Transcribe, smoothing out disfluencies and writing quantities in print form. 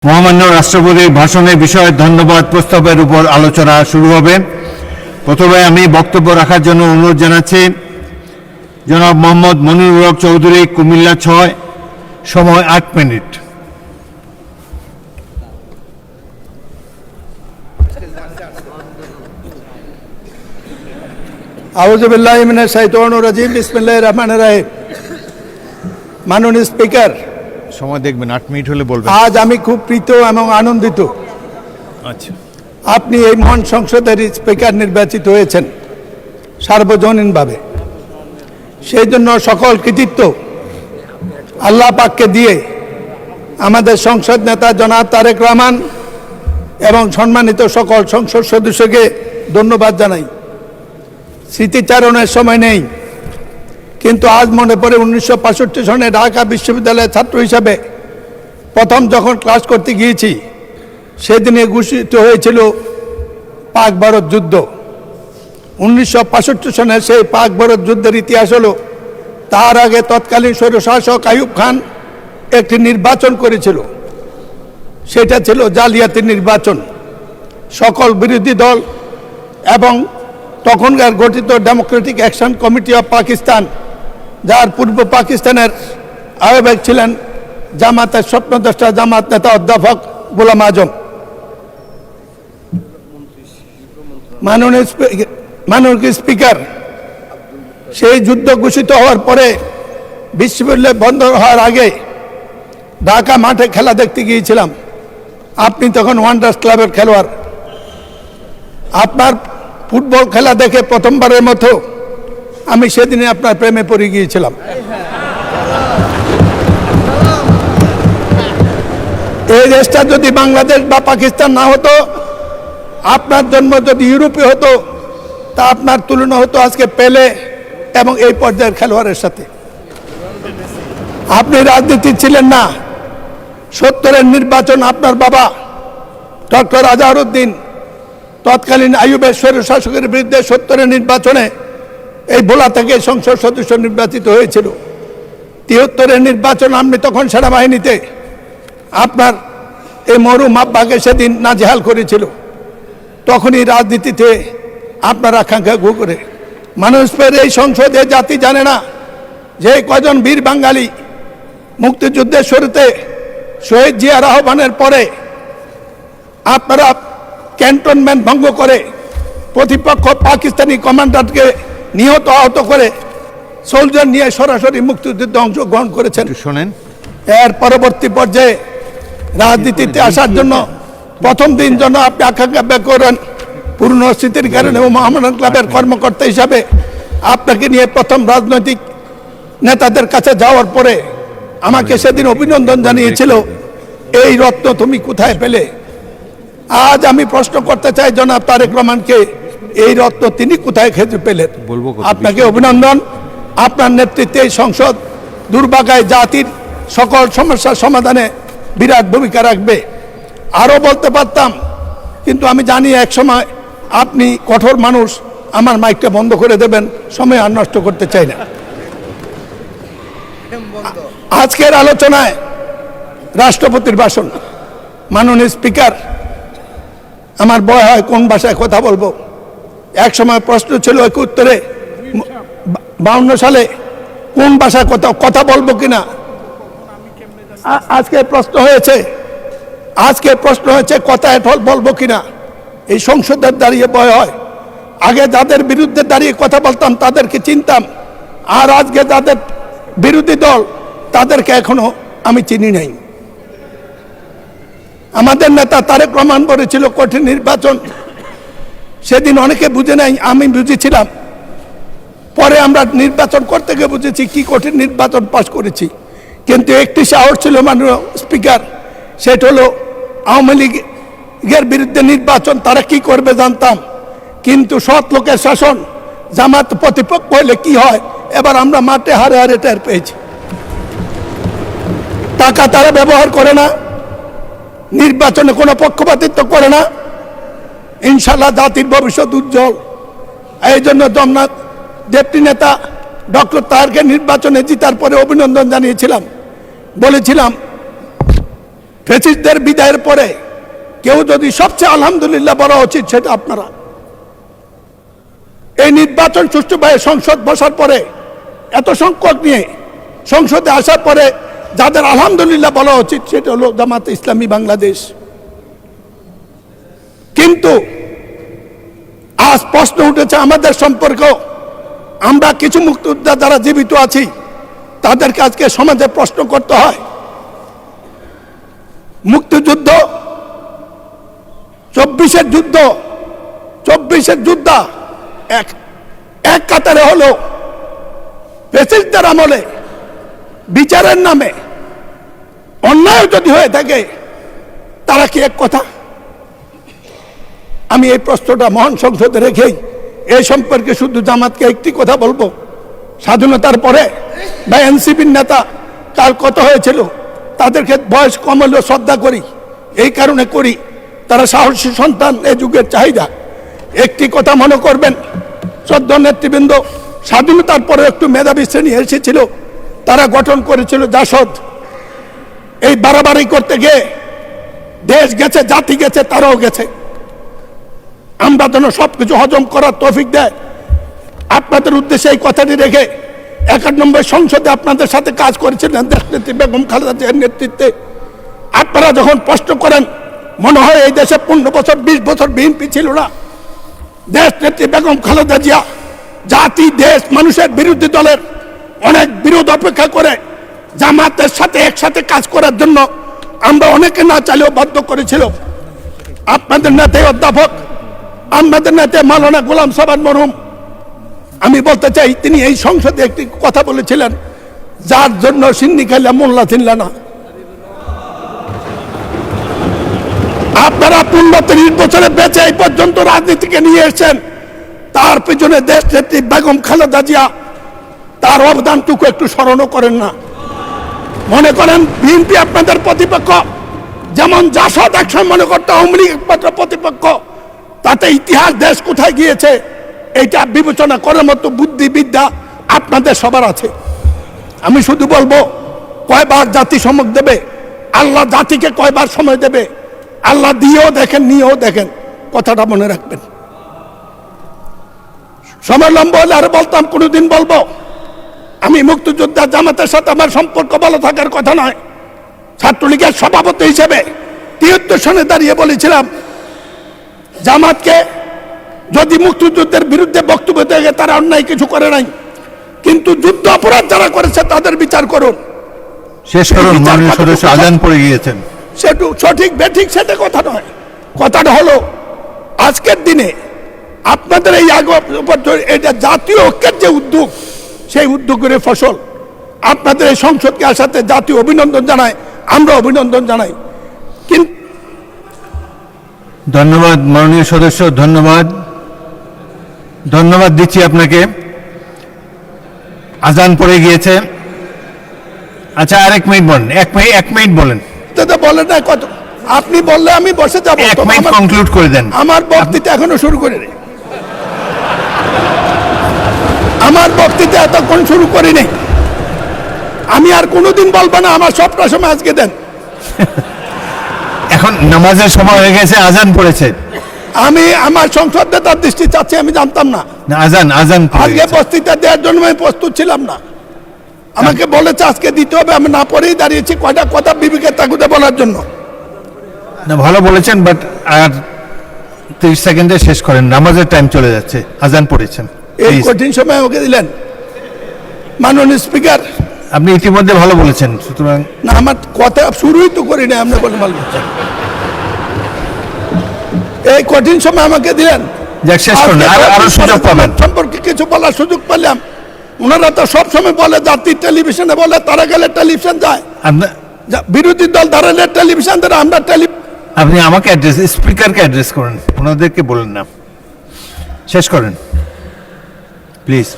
মহামান্য রাষ্ট্রপতির ভাষণের বিষয়ে ধন্যবাদ প্রস্তাবের উপর আলোচনা শুরু হবে। প্রথমে আমি বক্তব্য রাখার জন্য অনুরোধ জানাচ্ছি জনাব মোহাম্মদ মনিরুল হক চৌধুরী, কুমিল্লা ৬, সময় ৮ মিনিট। আউযু বিল্লাহি মিনাশ শাইতানির রাজিম, বিসমিল্লাহির রহমানির রহিম। মাননীয় স্পিকার, সময় দেখবেন, ৮ মিনিট হলে বলবেন। আজ আমি খুব প্রীত এবং আনন্দিত আচ্ছা, আপনি এই মহান সংসদের স্পিকার নির্বাচিত হয়েছেন সার্বজনীনভাবে। সেই জন্য সকল কৃতিত্ব আল্লাহ পাককে দিয়ে আমাদের সংসদ নেতা জনাব তারেক রহমান এবং সম্মানিত সকল সংসদ সদস্যকে ধন্যবাদ জানাই। স্মৃতিচারণের সময় নেই, কিন্তু আজ মনে পড়ে 1965 সনে ঢাকা বিশ্ববিদ্যালয়ের ছাত্র হিসাবে প্রথম যখন ক্লাস করতে গিয়েছি, সেদিনে ঘোষিত হয়েছিল পাক ভারত যুদ্ধ। 1965 সনের সেই পাক ভারত যুদ্ধের ইতিহাস হলো, তার আগে তৎকালীন স্বৈরশাসক আইয়ুব খান একটি নির্বাচন করেছিল। সেটা ছিল জালিয়াতি নির্বাচন। সকল বিরোধী দল এবং তখনকার গঠিত Democratic action committee of Pakistan, যার পূর্ব পাকিস্তানের আহ্বায়ক ছিলেন জামাতের স্বপ্নদ্রষ্টা জামাত নেতা অধ্যাপক গোলাম আজম। মাননীয় স্পিকার, সেই যুদ্ধ ঘোষিত হওয়ার পরে বিশ্ববিদ্যালয় বন্ধ হওয়ার আগে ঢাকা মাঠে খেলা দেখতে গিয়েছিলাম। আপনি তখন ওয়ান্ডার্স ক্লাবের খেলোয়াড়। আপনার ফুটবল খেলা দেখে প্রথমবারের মতো আমি সেদিনে আপনার প্রেমে পড়ে গিয়েছিলাম। এই দেশটা যদি বাংলাদেশ বা পাকিস্তান না হতো, আপনার জন্ম যদি ইউরোপে হতো, তা আপনার তুলনা হতো আজকে পেলে এবং এই পর্যায়ের খেলোয়াড়ের সাথে। আপনি রাজনীতি ছিলেন না। 70-এর নির্বাচন আপনার বাবা ডক্টর আজহারউদ্দিন তৎকালীন আইয়ুবের স্বৈরশাসকের বিরুদ্ধে 70-এর নির্বাচনে এই ভোলা থেকে সংসদ সদস্য নির্বাচিত হয়েছিল। 73-এর নির্বাচন আপনি তখন সেনাবাহিনীতে আপনার এই মরহুম আব্বাকে সেদিন নাজেহাল করেছিল। তখনই রাজনীতিতে আপনার আকাঙ্ক্ষা ঘু করে মানুষের এই সংসদে জাতি জানে না যে কয়জন বীর বাঙালি মুক্তিযুদ্ধের শুরুতে শহীদ জিয়ার আহ্বানের পরে আপনারা ক্যান্টনমেন্ট ভঙ্গ করে প্রতিপক্ষ পাকিস্তানি কমান্ডারকে নিহত আহত করে সোলজার নিয়ে সরাসরি মুক্তিযুদ্ধে অংশগ্রহণ করেছেন। শোনেন, এর পরবর্তী পর্যায়ে রাজনীতিতে আসার জন্য প্রথম দিন জন্য আপনি আকাঙ্ক্ষা ব্যক্ত করেন পূর্ণ স্মৃতির কারণে এবং মহামানব ক্লাবের কর্মকর্তা হিসাবে আপনাকে নিয়ে প্রথম রাজনৈতিক নেতাদের কাছে যাওয়ার পরে আমাকে সেদিন অভিনন্দন জানিয়েছিল, এই রত্ন তুমি কোথায় পেলে? আজ আমি প্রশ্ন করতে চাই জনাব তারেক রহমানকে, এই রত্ন তিনি কোথায় খেতে পেলেন? আপনাকে অভিনন্দন। আপনার নেতৃত্বে এই সংসদ দুর্ভাগায় জাতির সকল সমস্যার সমাধানে বিরাট ভূমিকা রাখবে। আরও বলতে পারতাম, কিন্তু আমি জানি এক সময় আপনি কঠোর মানুষ, আমার মাইকটা বন্ধ করে দেবেন, সময় আর নষ্ট করতে চাই না। আজকের আলোচনায় রাষ্ট্রপতির ভাষণ। মাননীয় স্পিকার, আমার ভয় হয় কোন ভাষায় কথা বলবো। এক সময় প্রশ্ন ছিল 1952 সালে কোন ভাষায় কথা বলবো কিনা। আজকে প্রশ্ন হয়েছে কথায় বলবো কিনা। এই সংসদের দাঁড়িয়ে ভয় হয়। আগে যাদের বিরুদ্ধে দাঁড়িয়ে কথা বলতাম তাদেরকে চিনতাম, আর আজকে যাদের বিরোধী দল তাদেরকে এখনো আমি চিনি নাই। আমাদের নেতা তারেক রহমান বলেছিল কঠিন নির্বাচন, সেদিন অনেকে বুঝে নাই, আমি বুঝেছিলাম। পরে আমরা নির্বাচন করতে গিয়ে বুঝেছি কি কঠিন নির্বাচন পাশ করেছি। কিন্তু একটি সাহস ছিল মাননীয় স্পিকার, সেটা হলো আওয়ামী লীগের বিরুদ্ধে নির্বাচন তারা কি করবে জানতাম, কিন্তু সৎ লোকের শাসন, জামাত প্রতিপক্ষ হলে কি হয় এবার আমরা মাঠে হারে হারে টের পেয়েছি। টাকা তারা ব্যবহার করে না, নির্বাচনে কোনো পক্ষপাতিত্ব করে না। ইনশাল্লাহ জাতির ভবিষ্যৎ উজ্জ্বল। এই জন্য জগন্নাথ ডেপুটি নেতা ডক্টর তাহেরকে নির্বাচনে জিতার পরে অভিনন্দন জানিয়েছিলাম, বলেছিলাম ফ্যাসিস্টদের বিদায়ের পরে কেউ যদি সবচেয়ে আলহামদুলিল্লাহ বলা উচিত সেটা আপনারা। এই নির্বাচন সুষ্ঠুভাবে সংসদ বসার পরে এত সংকট নিয়ে সংসদে আসার পরে যাদের আলহামদুলিল্লাহ বলা উচিত সেটা হলো জামাতে ইসলামী বাংলাদেশ। কিন্তু আজ প্রশ্ন উঠেছে আমাদের সম্পর্ক। আমরা কিছু মুক্তিযোদ্ধা যারা জীবিত আছি তাদেরকে আজকে সমাজে প্রশ্ন করতে হয়। মুক্তিযুদ্ধ 24-এর যুদ্ধ, 24-এর যোদ্ধা এক কাতারে হলো ফ্যাসিস্টদের আমলে বিচারের নামে অন্যায় যদি হয়ে থাকে তারা কি এক কথা? আমি এই প্রশ্নটা মহান সংসদে রেখেই এই সম্পর্কে শুধু জামাতকে একটি কথা বলবো। স্বাধীনতার পরে বা এনসিপির নেতা কার কত হয়েছিল তাদেরকে বয়স কম হলেও শ্রদ্ধা করি, এই কারণে করি তারা সাহসী সন্তান, এই যুগের চাহিদা। একটি কথা মনে করবেন, শ্রদ্ধা নেতৃবৃন্দ স্বাধীনতার পরে একটু মেধাবী শ্রেণী এসেছিল, তারা গঠন করেছিল জাসদ। এই বাড়াবাড়ি করতে গিয়ে দেশ গেছে, জাতি গেছে, তারাও গেছে। আমরা যেন সবকিছু হজম করার তৌফিক দেয়। আপনাদের উদ্দেশ্যে এই কথাটি রেখে 91 সংসদে আপনাদের সাথে কাজ করেছিলেন দেশনেত্রী বেগম খালেদা জিয়ার নেতৃত্বে। আপনারা যখন প্রশ্ন করেন মনে হয় এই দেশে 15 বছর 20 বছর বিএনপি ছিল না। দেশনেত্রী বেগম খালেদা জিয়া জাতি, দেশ, মানুষের বিরোধী দলের অনেক বিরোধ অপেক্ষা করে জামাতের সাথে একসাথে কাজ করার জন্য আমরা অনেকে না চাইলেও বাধ্য করেছিল। আপনাদের নেতা অধ্যাপক, আমাদের নেতা মাওলানা গোলাম সাবান মরহুম, আমি বলতে চাই তিনি এই সংসদে একটি কথা বলেছিলেন, যার জন্য সিন্নি খাইলা মোল্লা চিনলা না। আপনারা 15-30 বছরে বেঁচে এই পর্যন্ত রাজনীতিকে নিয়ে এসেছেন, তার পিছনে দেশ নেত্রী বেগম খালেদা জিয়া তার অবদানটুকু একটু স্মরণও করেন না। মনে করেন বিএনপি আপনাদের প্রতিপক্ষ, যেমন জাসদ একসময় মনে করতে আওয়ামী লীগ একমাত্র প্রতিপক্ষ, তাতে ইতিহাস দেশ কোথায় গিয়েছে এইটা বিবেচনা করার মতো বুদ্ধিবিদ্যা আপনাদের সবার আছে। আমি শুধু বলবো, কয়বার জাতি সমক দেবে, আল্লাহ জাতিকে কয়বার সময় দেবে, আল্লাহ দিয়েও দেখেন, নিয়েও দেখেন, কথাটা মনে রাখবেন। সময় লম্বা হলে আর বলতাম, কোনোদিন বলবো। আমি মুক্তিযোদ্ধা, জামাতের সাথে আমার সম্পর্ক ভালো থাকার কথা নয়। ছাত্রলীগের সভাপতি হিসেবে 73 সনে দাঁড়িয়ে বলেছিলাম, জামাতকে যদি মুক্তিযুদ্ধের বিরুদ্ধে বক্তব্য দেয় তারা অন্যায় কিছু করে নাই, কিন্তু যুদ্ধ অপরাধ যারা করেছে তাদের বিচার করুন। শেষ করুন, মাননীয় সদস্য আজান পড়ে গিয়েছেন। সেটু সঠিক বেঠিক সেটা কথা নয়। কথাটা হলো আজকের দিনে আপনাদের এই এটা জাতীয় ঐক্যের যে উদ্যোগ, সেই উদ্যোগের ফসল। আপনাদের এই সংসদকে আসাতে জাতীয় অভিনন্দন জানায়, আমরা অভিনন্দন জানাই। কিন্তু ধন্যবাদ মাননীয় সদস্য, ধন্যবাদ ধন্যবাদ দিচ্ছি আপনাকে। আজান পড়ে গিয়েছে। আচ্ছা, আরেক মিনিট বলেন, এক মিনিট বলেন। বলেন না কত, আপনি বললে আমি বসে যাবো। এক মিনিট কনক্লুড করে দেন। আমার বক্তৃতা এখনো শুরু করি নি, আমার বক্তৃতা এতক্ষণ শুরু করিনি। আমি আর কোনোদিন বলবো না, আমার সবটা সময় আজকে দেন। এখন নামাজের সময় হয়ে গেছে, আজান পড়েছে। আমি আমার সংসদ নেতার দৃষ্টি চাচ্ছি, আমি জানতাম না আজান আজকে বক্তৃতা দেওয়ার জন্য আমি প্রস্তুত ছিলাম না। আমাকে বলেছে আজকে দিতে হবে, আমি না পড়েই দাঁড়িয়েছি কয়টা কথা বিবেকের তাগুদে বলার জন্য। না, ভালো বলেছেন, বাট আর 30 সেকেন্ডে শেষ করেন, নামাজের টাইম চলে যাচ্ছে, আজান পড়েছেন। এই কঠিন সময় আমাকে দিলেন মাননীয় স্পিকার। আপনি ইতিমধ্যে ভালো বলেছেন, সুতরাং না, আমার কথা শুরুই তো করি না, আমরা বলে ভালো বলছেন। এই কঠিন সময় আমাকে দিলেন, যাক শেষ করুন, আরো সুযোগ পাবেন। সম্পর্কে কিছু বলার সুযোগ পেলাম। ওনারা তো সবসময় বলে জাতির টেলিভিশনে বলে, তারা গেলে টেলিভিশন যায়, বিরোধী দল দাঁড়ালে টেলিভিশন দ্বারা আমরা আপনি আমাকে অ্যাড্রেস, স্পিকারকে অ্যাড্রেস করেন, ওনাদেরকে বলেন না। শেষ করেন প্লিজ।